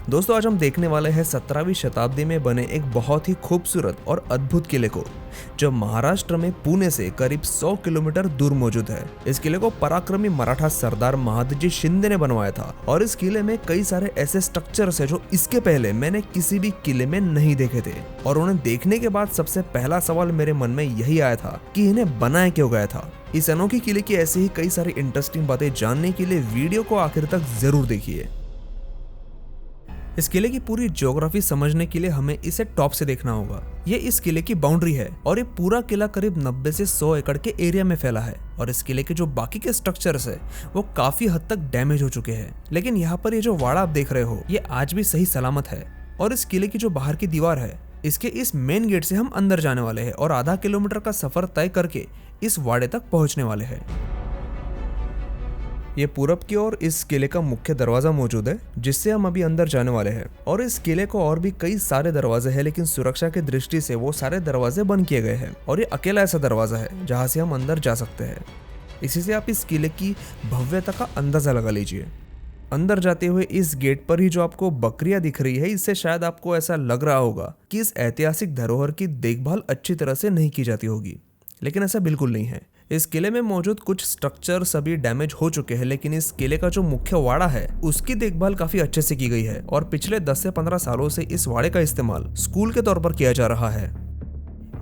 दोस्तों आज हम देखने वाले हैं 17वीं शताब्दी में बने एक बहुत ही खूबसूरत और अद्भुत किले को, जो महाराष्ट्र में पुणे से करीब 100 किलोमीटर दूर मौजूद है। इस किले को पराक्रमी मराठा सरदार महादजी शिंदे ने बनवाया था और इस किले में कई सारे ऐसे स्ट्रक्चर्स है जो इसके पहले मैंने किसी भी किले में नहीं देखे थे। और उन्हें देखने के बाद सबसे पहला सवाल मेरे मन में यही आया था कि इन्हें बनाया क्यों गया था। इस अनोखी किले की ऐसी ही कई सारी इंटरेस्टिंग बातें जानने के लिए वीडियो को आखिर तक जरूर देखिए। इस किले की पूरी ज्योग्राफी समझने के लिए हमें इसे टॉप से देखना होगा। ये इस किले की बाउंड्री है और ये पूरा किला करीब 90 से 100 एकड़ के एरिया में फैला है। और इस किले के जो बाकी के स्ट्रक्चर्स है वो काफी हद तक डैमेज हो चुके हैं, लेकिन यहाँ पर ये जो वाड़ा आप देख रहे हो ये आज भी सही सलामत है। और इस किले की जो बाहर की दीवार है, इसके इस मेन गेट से हम अंदर जाने वाले हैं और आधा किलोमीटर का सफर तय करके इस वाड़े तक पहुंचने वाले हैं। ये पूरब की ओर इस किले का मुख्य दरवाजा मौजूद है, जिससे हम अभी अंदर जाने वाले हैं। और इस किले को और भी कई सारे दरवाजे हैं, लेकिन सुरक्षा की दृष्टि से वो सारे दरवाजे बंद किए गए हैं। और ये अकेला ऐसा दरवाजा है जहाँ से हम अंदर जा सकते हैं। इसी से आप इस किले की भव्यता का अंदाजा लगा लीजिए। अंदर जाते हुए इस गेट पर ही जो आपको बकरियां दिख रही है, इससे शायद आपको ऐसा लग रहा होगा कि इस ऐतिहासिक धरोहर की देखभाल अच्छी तरह से नहीं की जाती होगी, लेकिन ऐसा बिल्कुल नहीं है। इस किले में मौजूद कुछ स्ट्रक्चर सभी डैमेज हो चुके हैं, लेकिन इस किले का जो मुख्य वाड़ा है उसकी देखभाल काफी अच्छे से की गई है। और पिछले 10 से 15 सालों से इस वाड़े का इस्तेमाल स्कूल के तौर पर किया जा रहा है।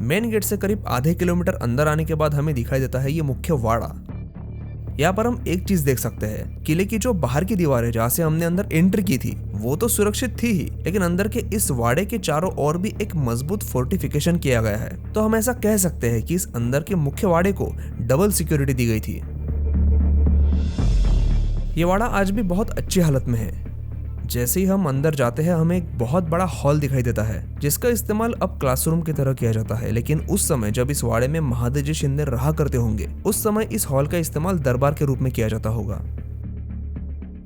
मेन गेट से करीब आधे किलोमीटर अंदर आने के बाद हमें दिखाई देता है ये मुख्य वाड़ा। यहाँ पर हम एक चीज देख सकते हैं, किले की जो बाहर की दीवार है जहाँ से हमने अंदर एंट्री की थी वो तो सुरक्षित थी ही, लेकिन अंदर के इस वाड़े के चारों ओर भी एक मजबूत फोर्टिफिकेशन किया गया है। तो हम ऐसा कह सकते हैं कि इस अंदर के मुख्य वाड़े को डबल सिक्योरिटी दी गई थी। ये वाड़ा आज भी बहुत अच्छी हालत में है। जैसे ही हम अंदर जाते हैं हमें एक बहुत बड़ा हॉल दिखाई देता है, जिसका इस्तेमाल अब क्लासरूम की तरह किया जाता है। लेकिन उस समय जब इस वाड़े में महादजी शिंदे रहा करते होंगे, उस समय इस हॉल का इस्तेमाल दरबार के रूप में किया जाता होगा।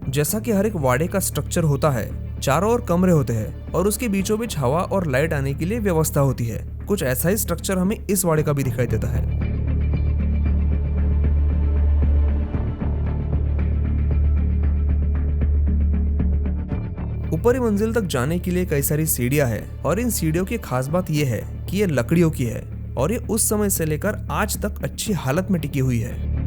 जैसा कि हर एक वाड़े का स्ट्रक्चर होता है, चारों ओर कमरे होते हैं और उसके बीचों बीच हवा और लाइट आने के लिए व्यवस्था होती है। कुछ ऐसा ही स्ट्रक्चर हमें इस वाड़े का भी दिखाई देता है। ऊपरी मंजिल तक जाने के लिए कई सारी सीढ़ियां हैं और इन सीढ़ियों की खास बात यह है कि ये लकड़ियों की है और ये उस समय से लेकर आज तक अच्छी हालत में टिकी हुई है।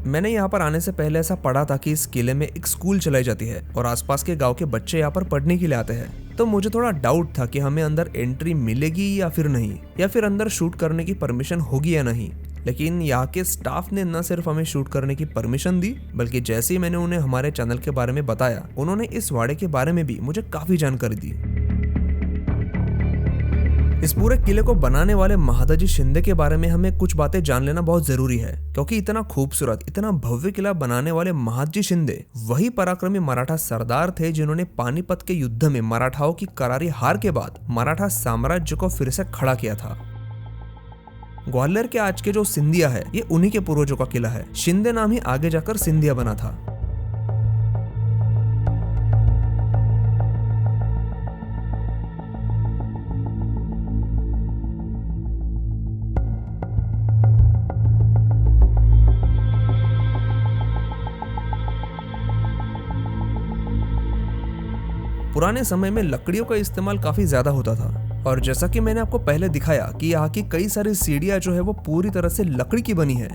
मैंने यहाँ पर आने से पहले ऐसा पढ़ा था कि इस किले में एक स्कूल चलाई जाती है और आसपास के गांव के बच्चे यहाँ पर पढ़ने के लिए आते हैं। तो मुझे थोड़ा डाउट था कि हमें अंदर एंट्री मिलेगी या फिर नहीं, या फिर अंदर शूट करने की परमिशन होगी या नहीं। लेकिन यहाँ के स्टाफ ने न सिर्फ हमें शूट करने की परमिशन दी, बल्कि जैसे ही मैंने उन्हें हमारे चैनल के बारे में बताया, उन्होंने इस वाड़े के बारे में भी मुझे काफी जानकारी दी। इस पूरे किले को बनाने वाले महादजी शिंदे के बारे में हमें कुछ बातें जान लेना बहुत जरूरी है, क्योंकि इतना खूबसूरत, इतना भव्य किला बनाने वाले महादजी शिंदे वही पराक्रमी मराठा सरदार थे जिन्होंने पानीपत के युद्ध में मराठाओं की करारी हार के बाद मराठा साम्राज्य को फिर से खड़ा किया था। ग्वालियर के आज के जो सिंधिया है, ये उन्हीं के पूर्वजों का किला है। शिंदे नाम ही आगे जाकर सिंधिया बना था। पुराने समय में लकड़ियों का इस्तेमाल काफी ज्यादा होता था, और जैसा कि मैंने आपको पहले दिखाया कि यहाँ की कई सारी सीढ़ियां जो है वो पूरी तरह से लकड़ी की बनी है।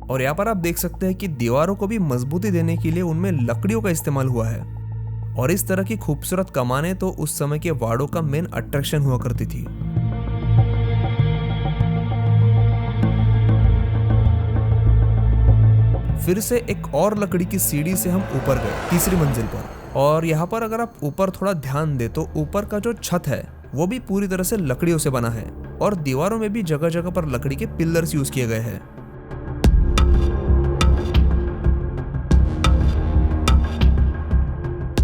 और यहाँ पर आप देख सकते हैं कि दीवारों को भी मजबूती देने के लिए उनमें लकड़ियों का इस्तेमाल हुआ है। और इस तरह की खूबसूरत कमानें तो उस समय के वाड़ों का मेन अट्रैक्शन हुआ करती थी। फिर से एक और लकड़ी की सीढ़ी से हम ऊपर गए, तीसरी मंजिल पर। और यहाँ पर अगर आप ऊपर थोड़ा ध्यान दे तो ऊपर का जो छत है वो भी पूरी तरह से लकड़ियों से बना है और दीवारों में भी जगह जगह पर लकड़ी के पिलर्स यूज किए गए हैं।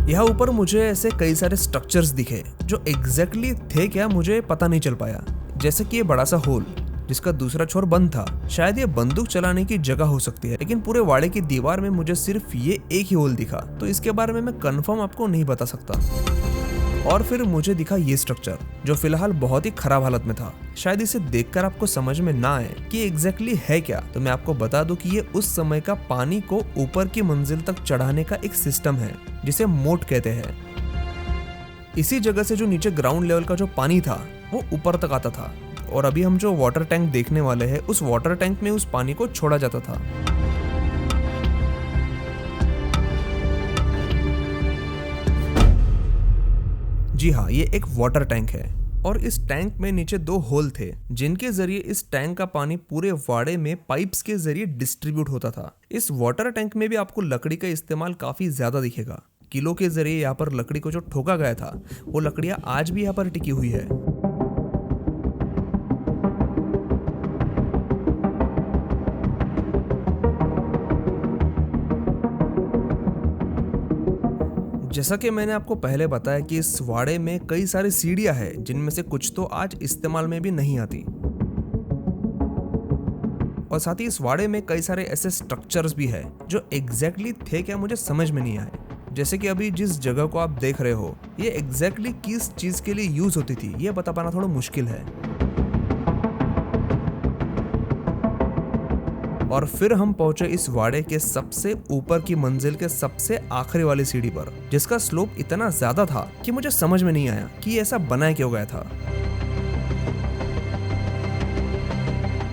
यहाँ ऊपर मुझे ऐसे कई सारे स्ट्रक्चर्स दिखे जो एग्जैक्टली थे क्या मुझे पता नहीं चल पाया। जैसे कि ये बड़ा सा होल जिसका दूसरा छोर बंद था, शायद ये बंदूक चलाने की जगह हो सकती है, लेकिन पूरे वाड़े की दीवार में मुझे सिर्फ ये एक ही होल दिखा, तो इसके बारे में मैं कंफर्म आपको नहीं बता सकता। और फिर मुझे दिखा ये स्ट्रक्चर जो फिलहाल बहुत ही खराब हालत में था। शायद इसे देखकर आपको समझ में ना आए कि एग्जैक्टली है क्या, तो मैं आपको बता दूं कि ये उस समय का पानी को ऊपर की मंजिल तक चढ़ाने का एक सिस्टम है जिसे मोट कहते हैं। इसी जगह से जो नीचे ग्राउंड लेवल का जो पानी था वो ऊपर तक आता था, और अभी हम जो वाटर टैंक देखने वाले हैं उस वाटर टैंक में उस पानी को छोड़ा जाता था। जी हाँ, ये एक वाटर टैंक है और इस टैंक में नीचे 2 होल थे जिनके जरिए इस टैंक का पानी पूरे वाड़े में पाइप्स के जरिए डिस्ट्रीब्यूट होता था। इस वाटर टैंक में भी आपको लकड़ी का इस्तेमाल काफी ज्यादा दिखेगा। किलो के जरिए यहाँ पर लकड़ी को जो ठोका गया था वो लकड़ियां आज भी यहाँ पर टिकी हुई है। जैसा कि मैंने आपको पहले बताया कि इस वाड़े में कई सारी सीढ़ियां हैं जिनमें से कुछ तो आज इस्तेमाल में भी नहीं आती, और साथ ही इस वाड़े में कई सारे ऐसे स्ट्रक्चर्स भी है जो एग्जैक्टली थे क्या मुझे समझ में नहीं आए। जैसे कि अभी जिस जगह को आप देख रहे हो ये एग्जैक्टली किस चीज के लिए यूज होती थी ये बता पाना थोड़ा मुश्किल है। और फिर हम पहुंचे इस वाड़े के सबसे ऊपर की मंजिल के सबसे आखिरी वाली सीढ़ी पर, जिसका स्लोप इतना ज्यादा था कि मुझे समझ में नहीं आया कि ऐसा बनाया क्यों गया था।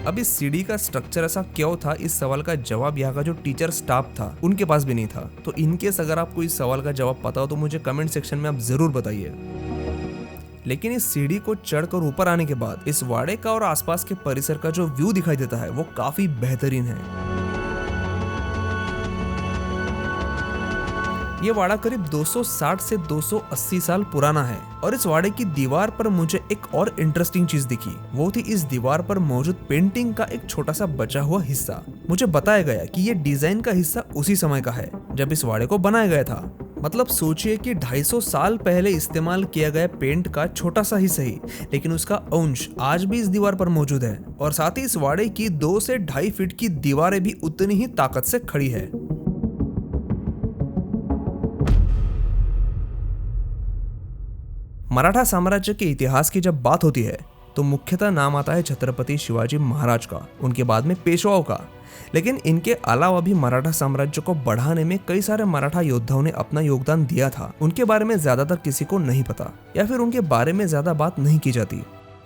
अब इस सीढ़ी का स्ट्रक्चर ऐसा क्यों था, इस सवाल का जवाब यहाँ का जो टीचर स्टाफ था उनके पास भी नहीं था। तो इनकेस अगर आपको इस सवाल का जवाब पता हो तो मुझे कमेंट सेक्शन में आप जरूर बताइए। लेकिन इस सीढ़ी को चढ़कर ऊपर आने के बाद इस वाड़े का और आसपास के परिसर का जो व्यू दिखाई देता है वो काफी बेहतरीन है। ये वाड़ा करीब 260 से 280 साल पुराना है और इस वाड़े की दीवार पर मुझे एक और इंटरेस्टिंग चीज दिखी। वो थी इस दीवार पर मौजूद पेंटिंग का एक छोटा सा बचा हुआ हिस्सा। मुझे बताया गया कि ये डिजाइन का हिस्सा उसी समय का है जब इस वाड़े को बनाया गया था। मतलब सोचिए कि 250 साल पहले इस्तेमाल किया गया पेंट का छोटा सा ही सही, लेकिन उसका अंश आज भी इस दीवार पर मौजूद है। और साथ ही इस वाड़े की 2 से 2.5 फीट की दीवारें भी उतनी ही ताकत से खड़ी है। मराठा साम्राज्य के इतिहास की जब बात होती है तो मुख्यतः नाम आता है छत्रपति शिवाजी महाराज का, उनके बाद में पेशवाओं का। लेकिन इनके अलावा भी मराठा साम्राज्य को बढ़ाने में कई सारे मराठा योद्धाओं ने अपना योगदान दिया था। उनके बारे में ज्यादातर किसी को नहीं पता या फिर उनके बारे में ज्यादा बात नहीं की जाती।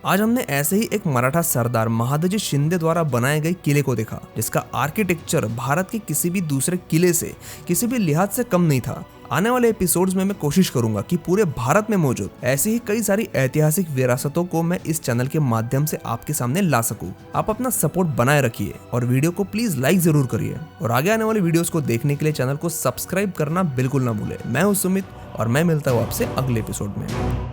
आज हमने ऐसे ही एक मराठा सरदार महादजी शिंदे द्वारा बनाए गए किले को देखा, जिसका आर्किटेक्चर भारत के किसी भी दूसरे किले से किसी भी लिहाज से कम नहीं था। आने वाले एपिसोड्स में मैं कोशिश करूंगा कि पूरे भारत में मौजूद ऐसी ही कई सारी ऐतिहासिक विरासतों को मैं इस चैनल के माध्यम से आपके सामने ला सकूं। आप अपना सपोर्ट बनाए रखिए और वीडियो को प्लीज लाइक जरूर करिए, और आगे आने वाली वीडियोस को देखने के लिए चैनल को सब्सक्राइब करना बिल्कुल ना भूले। मैं हूं सुमित और मैं मिलता हूं आपसे अगले एपिसोड में।